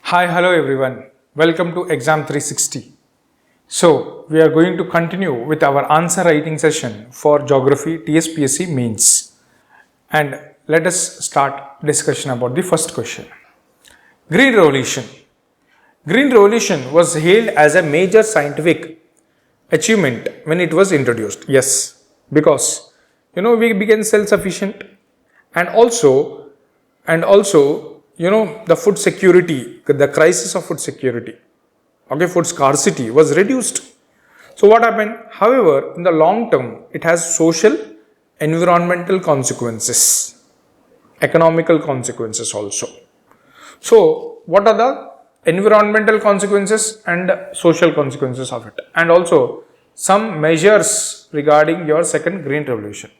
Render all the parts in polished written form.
Hi, hello everyone. Welcome to Exam 360. So, we are going to continue with our answer writing session for Geography Tspsc Mains. And let us start discussion about the first question. Green Revolution. Green Revolution was hailed as a major scientific achievement when it was introduced. Yes, because we became self-sufficient and also the food security, the crisis of food security, food scarcity was reduced. So what happened? However, in the long term, it has social, environmental consequences, economical consequences also. So what are the environmental consequences and social consequences of it? And also some measures regarding your second green revolution.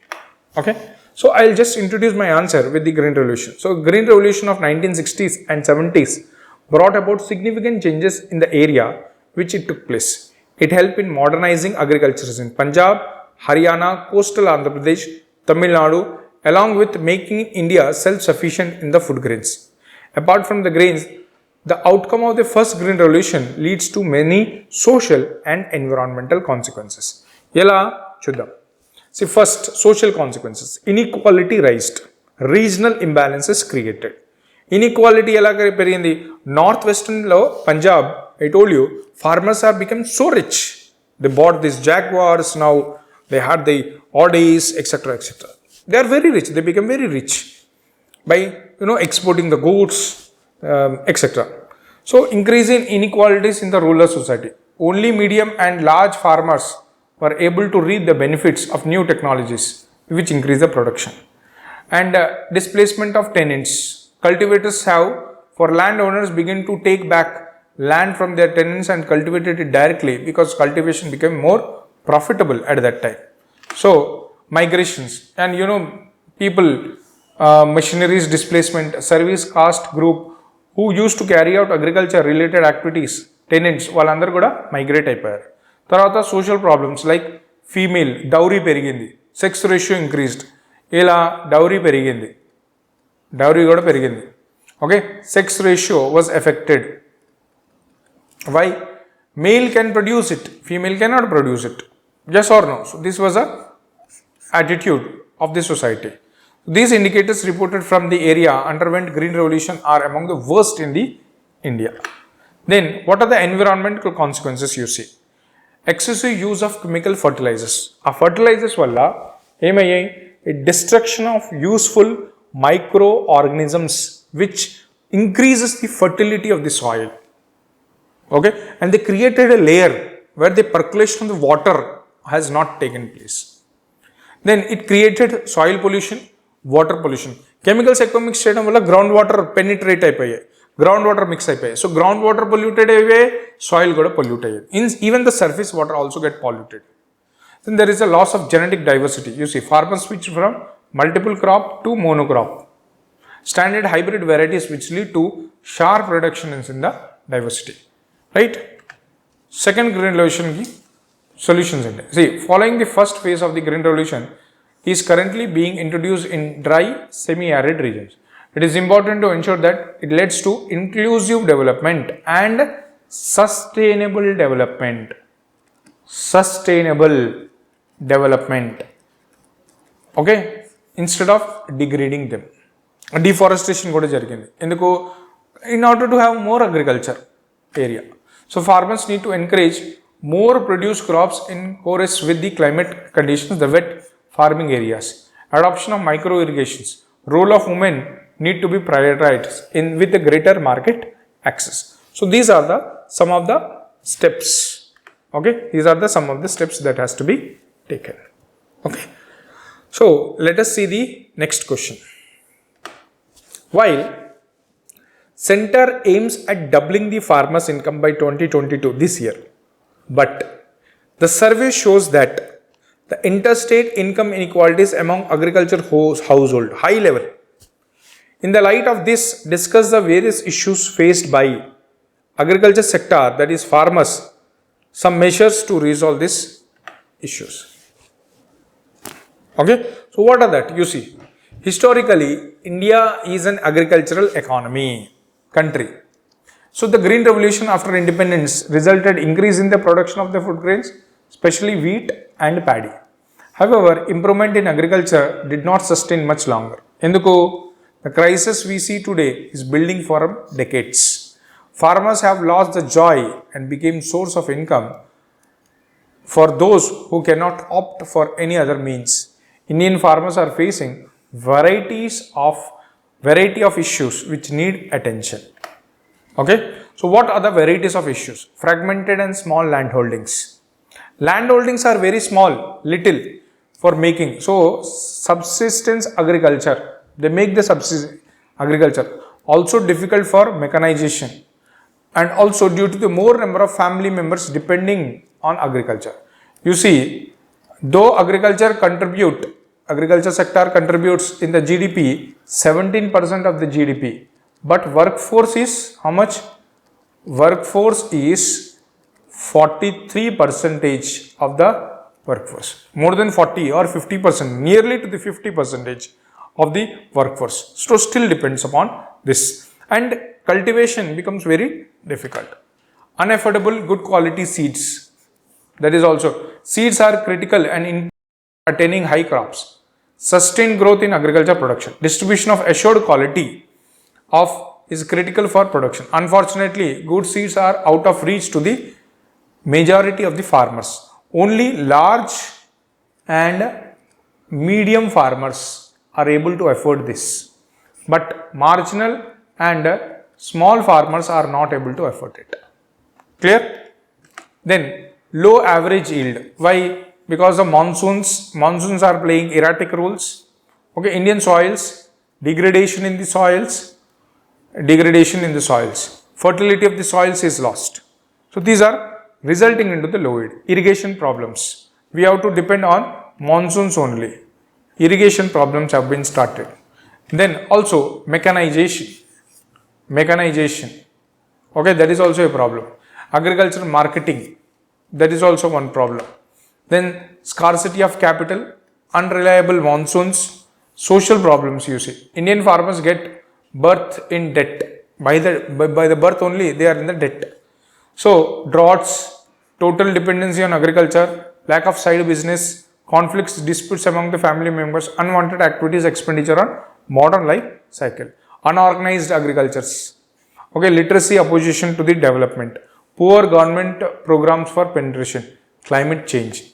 Okay. So I'll just introduce my answer with the Green Revolution. So Green Revolution of 1960s and 70s brought about significant changes in the area which it took place. It helped in modernizing agriculture in Punjab, Haryana, coastal Andhra Pradesh, Tamil Nadu, along with making India self-sufficient in the food grains. Apart from the grains, the outcome of the first Green Revolution leads to many social and environmental consequences. Yela chuddam. See, first, social consequences. Inequality raised. Regional imbalances created. Inequality in the northwestern Punjab, I told you, farmers have become so rich. They bought these Jaguars, now they had the Audis, etc. etc. They are very rich. They become very rich by exporting the goods, etc. So, increase in inequalities in the rural society. Only medium and large farmers were able to reap the benefits of new technologies which increase the production. And displacement of tenants. Cultivators have, for landowners, begin to take back land from their tenants and cultivated it directly because cultivation became more profitable at that time. So migrations and people, machineries displacement, service caste group who used to carry out agriculture related activities, tenants వాళ్ళందరూ కూడా migrate అయిపోయారు. తర్వాత social problems like female dowry పెరిగింది, sex ratio increased, ఇలా dowry పెరిగింది, dowry కూడా పెరిగింది. Okay, sex ratio was affected. Why? Male can produce it, female cannot produce it. Yes or no? So this was a attitude of the society. These indicators reported from the area underwent green revolution are among the worst in the India. Then what are the environmental consequences you see? Excessive use of chemical fertilizers. A fertilizers valla emayi a destruction of useful microorganisms which increases the fertility of the soil. Okay, and they created a layer where the percolation of the water has not taken place. Then it created soil pollution, water pollution. Chemicals ఎక్కువ mix చేయడం వల్ల ground water penetrate అయిపోయాయి, ground water mix అయిపోయాయి. So ground water polluted అయ్యే, soil కూడా pollute అయ్యేది. Even the surface water also get polluted. Then there is a loss of genetic diversity. You see, farmers switch from multiple crop to monocrop. Standard hybrid varieties which lead to sharp reductions in the diversity. Right? Second green revolution ki solutions in it. See, following the first phase of the green revolution is currently being introduced in dry semi-arid regions. It is important to ensure that it leads to inclusive development and sustainable development. Sustainable development. Okay, instead of degrading them. Deforestation kuda jarigindi. Enduku, in order to have more agriculture area. So farmers need to encourage more produce crops in accordance with the climate conditions, the wet farming areas. Adoption of micro irrigations. Role of women need to be prioritized with a greater market access. So these are some of the steps. Okay, these are some of the steps that has to be taken. Okay, so let us see the next question. While Center aims at doubling the farmers' income by 2022 this year, but the survey shows that the interstate income inequalities among agriculture household high level. In the light of this, discuss the various issues faced by agriculture sector, that is farmers, some measures to resolve these issues. Okay, so what are that? You see, historically, India is an agricultural economy country. So the green revolution after independence resulted increase in the production of the food grains, especially wheat and paddy. However, improvement in agriculture did not sustain much longer. Enduko, the crisis we see today is building for decades. Farmers have lost the joy and became source of income for those who cannot opt for any other means. Indian farmers are facing variety of issues which need attention. Okay, so what are the varieties of issues? Fragmented and small land holdings. Land holdings are very small, little for making. So subsistence agriculture, they make the subsistence agriculture also difficult for mechanization, and also due to the more number of family members depending on agriculture. You see, though agriculture sector contributes in the GDP 17% of the GDP, but workforce is how much? Workforce is 43% of the workforce. More than 40 or 50%, nearly to the 50% of the workforce. So still depends upon this. And cultivation becomes very difficult. Unaffordable good quality seeds. That is also, seeds are critical and in attaining high crops. Sustained growth in agriculture production. Distribution of assured quality is critical for production. Unfortunately, good seeds are out of reach to the majority of the farmers. Only large and medium farmers are able to afford this, but marginal and small farmers are not able to afford it. Clear? Then low average yield. Why? Because the monsoons are playing erratic roles. Okay, Indian soils, degradation in the soils, fertility of the soils is lost. So these are resulting into the low yield. Irrigation problems. We have to depend on monsoons only. Irrigation problems have been started. Then also mechanization. Okay, that is also a problem. Agriculture marketing, that is also one problem. Then scarcity of capital, unreliable monsoons, social problems you see. Indian farmers get birth in debt. By the birth only they are in the debt. So droughts, total dependency on agriculture, lack of side business, conflicts, disputes among the family members, unwanted activities, expenditure on modern life cycle. Unorganized agricultures. Okay, literacy opposition to the development. Poor government programs for penetration. Climate change.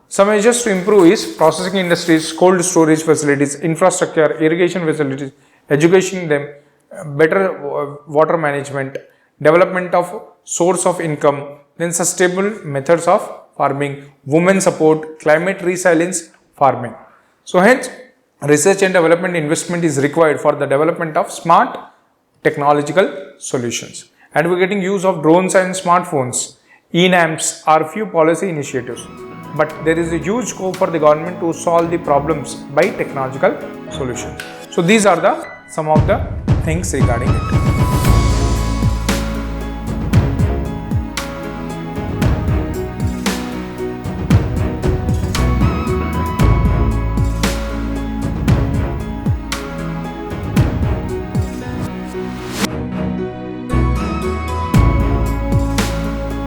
Some measures to improve is processing industries, cold storage facilities, infrastructure, irrigation facilities, education them, better water management, development of source of income, then sustainable methods of farming, women support, climate resilience farming. So hence, research and development investment is required for the development of smart technological solutions. Advocating use of drones and smartphones, ENAMs are few policy initiatives, but there is a huge scope for the government to solve the problems by technological solutions. So these are some of the things regarding it.